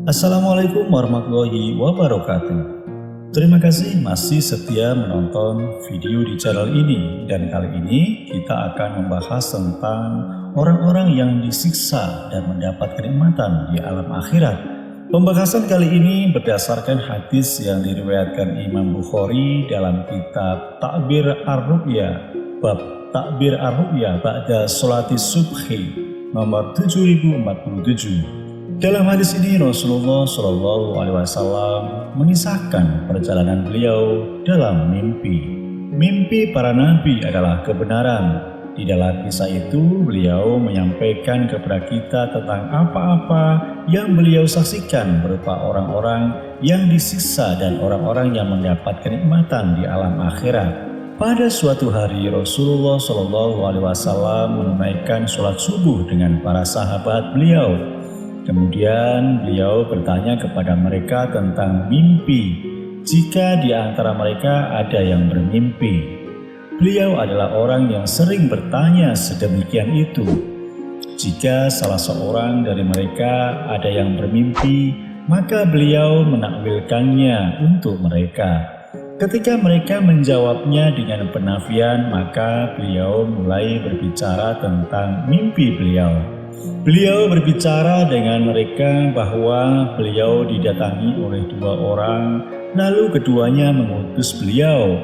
Assalamualaikum warahmatullahi wabarakatuh. Terima kasih masih setia menonton video di channel ini. Dan kali ini kita akan membahas tentang orang-orang yang disiksa dan mendapat kenikmatan di alam akhirat. Pembahasan kali ini berdasarkan hadis yang diriwayatkan Imam Bukhari dalam kitab Ta'bir Ar-Ru'ya, bab Ta'bir Ar-Ru'ya ba'da sholati subhi nomor 7047. Dalam hadis ini Rasulullah Shallallahu Alaihi Wasallam mengisahkan perjalanan beliau dalam mimpi. Mimpi para nabi adalah kebenaran. Di dalam kisah itu beliau menyampaikan kepada kita tentang apa-apa yang beliau saksikan berupa orang-orang yang disiksa dan orang-orang yang mendapat kenikmatan di alam akhirat. Pada suatu hari Rasulullah Shallallahu Alaihi Wasallam menunaikan sholat subuh dengan para sahabat beliau. Kemudian beliau bertanya kepada mereka tentang mimpi, jika di antara mereka ada yang bermimpi. Beliau adalah orang yang sering bertanya sedemikian itu. Jika salah seorang dari mereka ada yang bermimpi, maka beliau menakwilkannya untuk mereka. Ketika mereka menjawabnya dengan penafian, maka beliau mulai berbicara tentang mimpi beliau. Beliau berbicara dengan mereka bahwa beliau didatangi oleh dua orang, lalu keduanya mengutus beliau,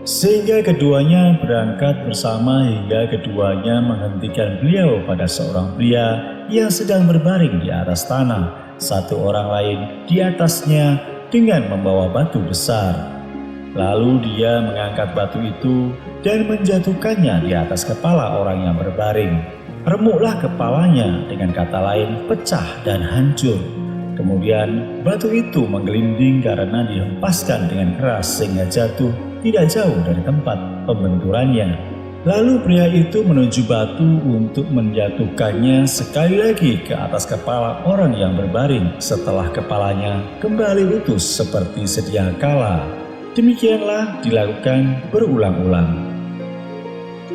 sehingga keduanya berangkat bersama hingga keduanya menghentikan beliau pada seorang pria yang sedang berbaring di atas tanah, satu orang lain di atasnya dengan membawa batu besar. Lalu dia mengangkat batu itu dan menjatuhkannya di atas kepala orang yang berbaring. Remuklah kepalanya, dengan kata lain pecah dan hancur. Kemudian batu itu menggelinding karena dihempaskan dengan keras sehingga jatuh tidak jauh dari tempat pembenturannya. Lalu pria itu menuju batu untuk menjatuhkannya sekali lagi ke atas kepala orang yang berbaring setelah kepalanya kembali utuh seperti sedia kala. Demikianlah dilakukan berulang-ulang.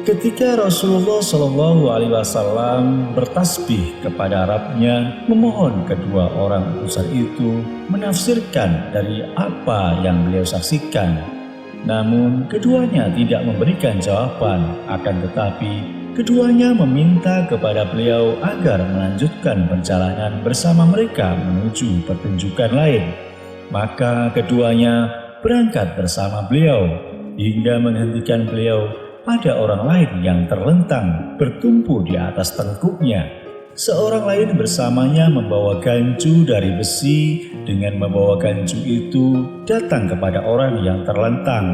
Ketika Rasulullah Shallallahu Alaihi Wasallam bertasbih kepada Rabb-Nya, memohon kedua orang utusan itu menafsirkan dari apa yang beliau saksikan. Namun keduanya tidak memberikan jawaban, akan tetapi keduanya meminta kepada beliau agar melanjutkan perjalanan bersama mereka menuju pertunjukan lain. Maka keduanya berangkat bersama beliau hingga menghentikan beliau pada orang lain yang terlentang bertumpu di atas tengkuknya. Seorang lain bersamanya membawa gancu dari besi. Dengan membawa gancu itu datang kepada orang yang terlentang,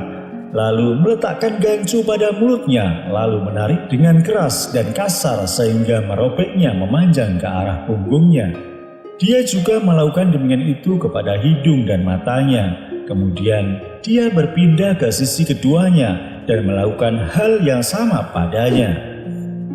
lalu meletakkan gancu pada mulutnya, lalu menarik dengan keras dan kasar sehingga merobeknya memanjang ke arah punggungnya. Dia juga melakukan demikian itu kepada hidung dan matanya. Kemudian dia berpindah ke sisi keduanya dan melakukan hal yang sama padanya.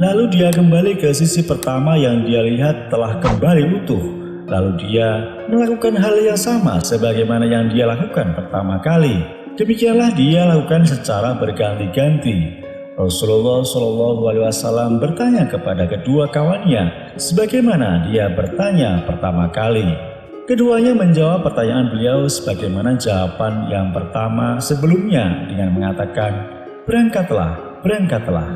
Lalu dia kembali ke sisi pertama yang dia lihat telah kembali utuh. Lalu dia melakukan hal yang sama sebagaimana yang dia lakukan pertama kali. Demikianlah dia lakukan secara berganti-ganti. Rasulullah Shallallahu Alaihi Wasallam bertanya kepada kedua kawannya sebagaimana dia bertanya pertama kali. Keduanya menjawab pertanyaan beliau sebagaimana jawaban yang pertama sebelumnya dengan mengatakan, "Berangkatlah, berangkatlah."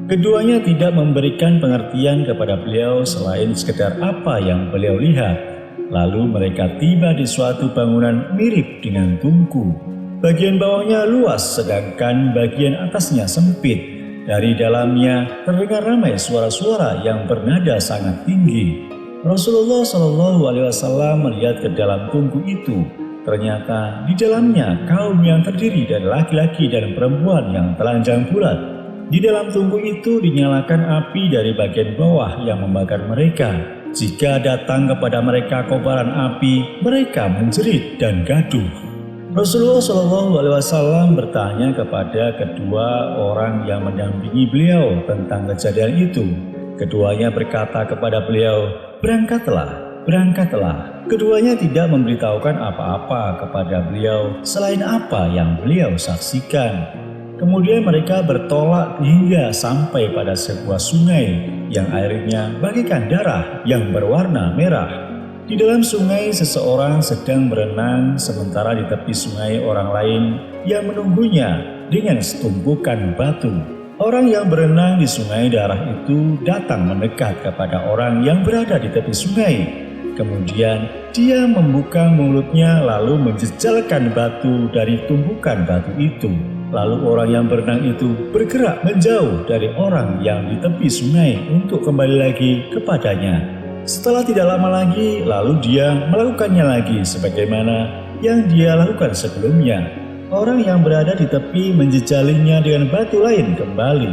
Keduanya tidak memberikan pengertian kepada beliau selain sekedar apa yang beliau lihat. Lalu mereka tiba di suatu bangunan mirip dengan tungku. Bagian bawahnya luas sedangkan bagian atasnya sempit. Dari dalamnya terdengar ramai suara-suara yang bernada sangat tinggi. Rasulullah Shallallahu Alaihi Wasallam melihat ke dalam tungku itu. Ternyata di dalamnya kaum yang terdiri dari laki-laki dan perempuan yang telanjang bulat. Di dalam tungku itu dinyalakan api dari bagian bawah yang membakar mereka. Jika datang kepada mereka kobaran api, mereka menjerit dan gaduh. Rasulullah Shallallahu Alaihi Wasallam bertanya kepada kedua orang yang mendampingi beliau tentang kejadian itu. Keduanya berkata kepada beliau, "Berangkatlah, berangkatlah." Keduanya tidak memberitahukan apa-apa kepada beliau selain apa yang beliau saksikan. Kemudian mereka bertolak hingga sampai pada sebuah sungai yang airnya bagaikan darah yang berwarna merah. Di dalam sungai seseorang sedang berenang, sementara di tepi sungai orang lain yang menunggunya dengan setumpukan batu. Orang yang berenang di sungai darah itu datang mendekat kepada orang yang berada di tepi sungai. Kemudian dia membuka mulutnya lalu menjejalkan batu dari tumpukan batu itu. Lalu orang yang berenang itu bergerak menjauh dari orang yang di tepi sungai untuk kembali lagi kepadanya. Setelah tidak lama lagi, lalu dia melakukannya lagi sebagaimana yang dia lakukan sebelumnya. Orang yang berada di tepi menjejalinya dengan batu lain kembali.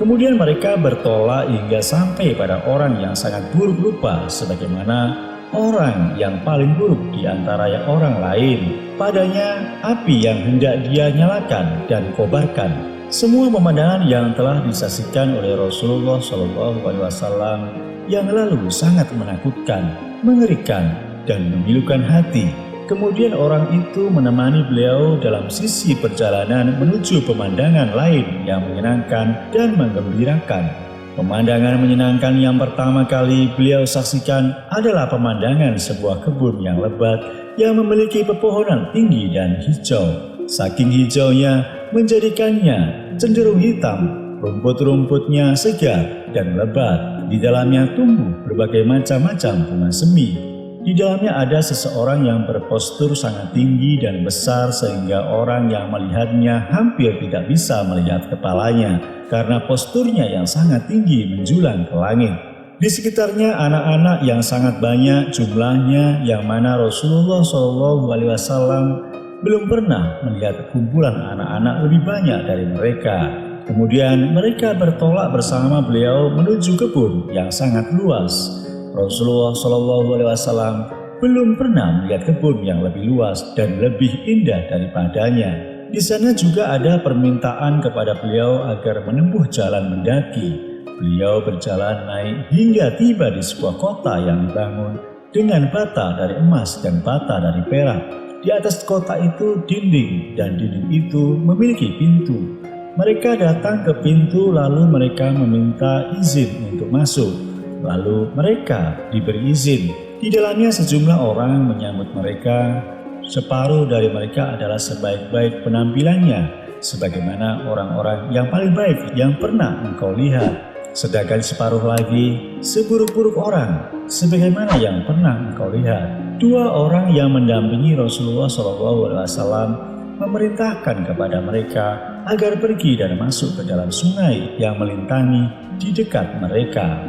Kemudian mereka bertolak hingga sampai pada orang yang sangat buruk rupa sebagaimana orang yang paling buruk di antara yang orang lain. Padanya api yang hendak dia nyalakan dan kobarkan. Semua pemandangan yang telah disaksikan oleh Rasulullah SAW yang lalu sangat menakutkan, mengerikan, dan memilukan hati. Kemudian orang itu menemani beliau dalam sisi perjalanan menuju pemandangan lain yang menyenangkan dan menggembirakan. Pemandangan menyenangkan yang pertama kali beliau saksikan adalah pemandangan sebuah kebun yang lebat yang memiliki pepohonan tinggi dan hijau. Saking hijaunya menjadikannya cenderung hitam, rumput-rumputnya segar dan lebat. Di dalamnya tumbuh berbagai macam-macam bunga semi. Di dalamnya ada seseorang yang berpostur sangat tinggi dan besar sehingga orang yang melihatnya hampir tidak bisa melihat kepalanya karena posturnya yang sangat tinggi menjulang ke langit. Di sekitarnya anak-anak yang sangat banyak jumlahnya yang mana Rasulullah SAW belum pernah melihat kumpulan anak-anak lebih banyak dari mereka. Kemudian mereka bertolak bersama beliau menuju kebun yang sangat luas. Rasulullah SAW belum pernah melihat kebun yang lebih luas dan lebih indah daripadanya. Di sana juga ada permintaan kepada beliau agar menempuh jalan mendaki. Beliau berjalan naik hingga tiba di sebuah kota yang dibangun dengan bata dari emas dan bata dari perak. Di atas kota itu dinding dan dinding itu memiliki pintu. Mereka datang ke pintu lalu mereka meminta izin untuk masuk. Lalu mereka diberi izin. Di dalamnya sejumlah orang menyambut mereka. Separuh dari mereka adalah sebaik-baik penampilannya, sebagaimana orang-orang yang paling baik yang pernah engkau lihat. Sedangkan separuh lagi seburuk-buruk orang, sebagaimana yang pernah engkau lihat. Dua orang yang mendampingi Rasulullah SAW memerintahkan kepada mereka agar pergi dan masuk ke dalam sungai yang melintangi di dekat mereka.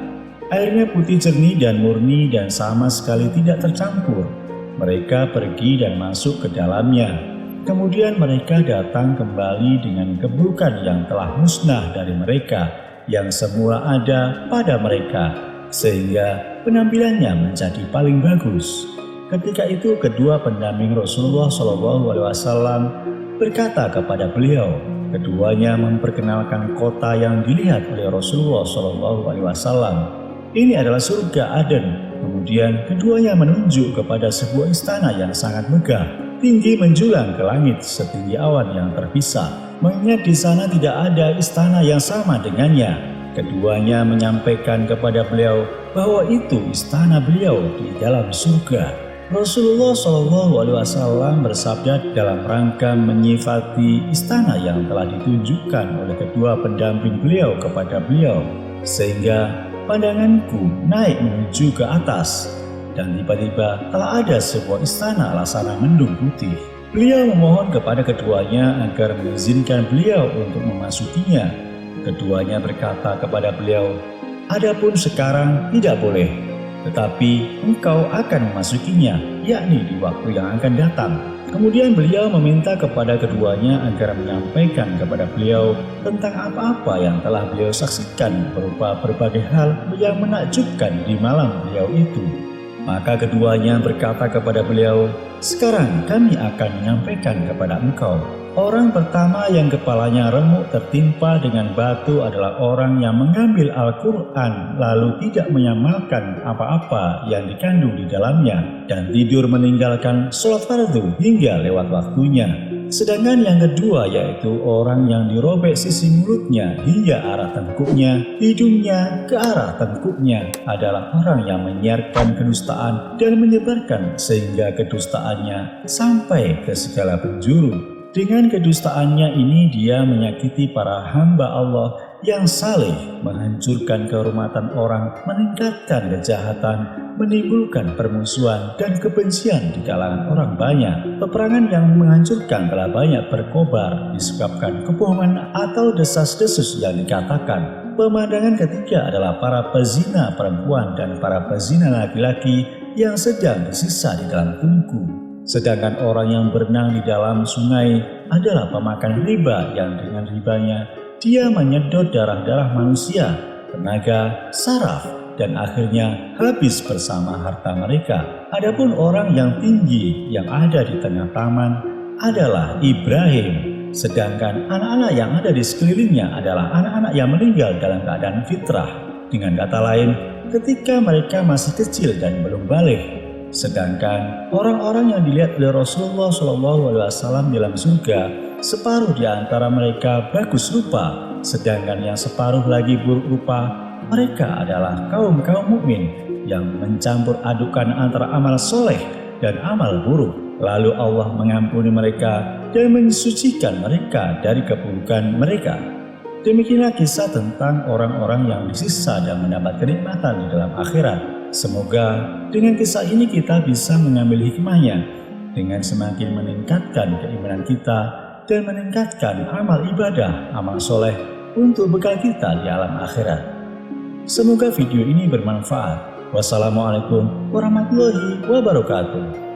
Airnya putih jernih dan murni dan sama sekali tidak tercampur. Mereka pergi dan masuk ke dalamnya. Kemudian mereka datang kembali dengan keburukan yang telah musnah dari mereka, yang semula ada pada mereka, sehingga penampilannya menjadi paling bagus. Ketika itu kedua pendamping Rasulullah SAW berkata kepada beliau. Keduanya memperkenalkan kota yang dilihat oleh Rasulullah SAW. Ini adalah surga Aden. Kemudian keduanya menunjuk kepada sebuah istana yang sangat megah, tinggi menjulang ke langit setinggi awan yang terpisah. Mengingat di sana tidak ada istana yang sama dengannya, keduanya menyampaikan kepada beliau bahwa itu istana beliau di dalam surga. Rasulullah SAW bersabda dalam rangka menyifati istana yang telah ditunjukkan oleh kedua pendamping beliau kepada beliau, sehingga pandanganku naik menuju ke atas, dan tiba-tiba telah ada sebuah istana laksana mendung putih. Beliau memohon kepada keduanya agar mengizinkan beliau untuk memasukinya. Keduanya berkata kepada beliau, "Adapun sekarang tidak boleh, tetapi engkau akan memasukinya, yakni di waktu yang akan datang." Kemudian beliau meminta kepada keduanya agar menyampaikan kepada beliau tentang apa-apa yang telah beliau saksikan berupa berbagai hal yang menakjubkan di malam beliau itu. Maka keduanya berkata kepada beliau, "Sekarang kami akan menyampaikan kepada engkau. Orang pertama yang kepalanya remuk tertimpa dengan batu adalah orang yang mengambil Al-Quran lalu tidak mengamalkan apa-apa yang dikandung di dalamnya dan tidur meninggalkan sholat fardu hingga lewat waktunya. Sedangkan yang kedua yaitu orang yang dirobek sisi mulutnya hingga arah tengkuknya, hidungnya ke arah tengkuknya adalah orang yang menyiarkan kedustaan dan menyebarkan sehingga kedustaannya sampai ke segala penjuru. Dengan kedustaannya ini dia menyakiti para hamba Allah yang saleh, menghancurkan kehormatan orang, meningkatkan kejahatan, menimbulkan permusuhan dan kebencian di kalangan orang banyak. Peperangan yang menghancurkan telah banyak berkobar disebabkan kebohongan atau desas-desus yang dikatakan. Pemandangan ketiga adalah para pezina perempuan dan para pezina laki-laki yang sedang disisa di dalam tungku. Sedangkan orang yang berenang di dalam sungai adalah pemakan riba yang dengan ribanya dia menyedot darah-darah manusia, tenaga, saraf, dan akhirnya habis bersama harta mereka. Adapun orang yang tinggi yang ada di tengah taman adalah Ibrahim, sedangkan anak-anak yang ada di sekelilingnya adalah anak-anak yang meninggal dalam keadaan fitrah. Dengan kata lain, ketika mereka masih kecil dan belum balik. Sedangkan orang-orang yang dilihat oleh Rasulullah SAW dalam surga, separuh di antara mereka bagus rupa, sedangkan yang separuh lagi buruk rupa. Mereka adalah kaum-kaum mukmin yang mencampur adukan antara amal soleh dan amal buruk. Lalu Allah mengampuni mereka dan mensucikan mereka dari keburukan mereka. Demikianlah kisah tentang orang-orang yang disisa dan mendapat kenikmatan di dalam akhirat. Semoga dengan kisah ini kita bisa mengambil hikmahnya dengan semakin meningkatkan keimanan kita dan meningkatkan amal ibadah, amal soleh untuk bekal kita di alam akhirat. Semoga video ini bermanfaat. Wassalamualaikum warahmatullahi wabarakatuh.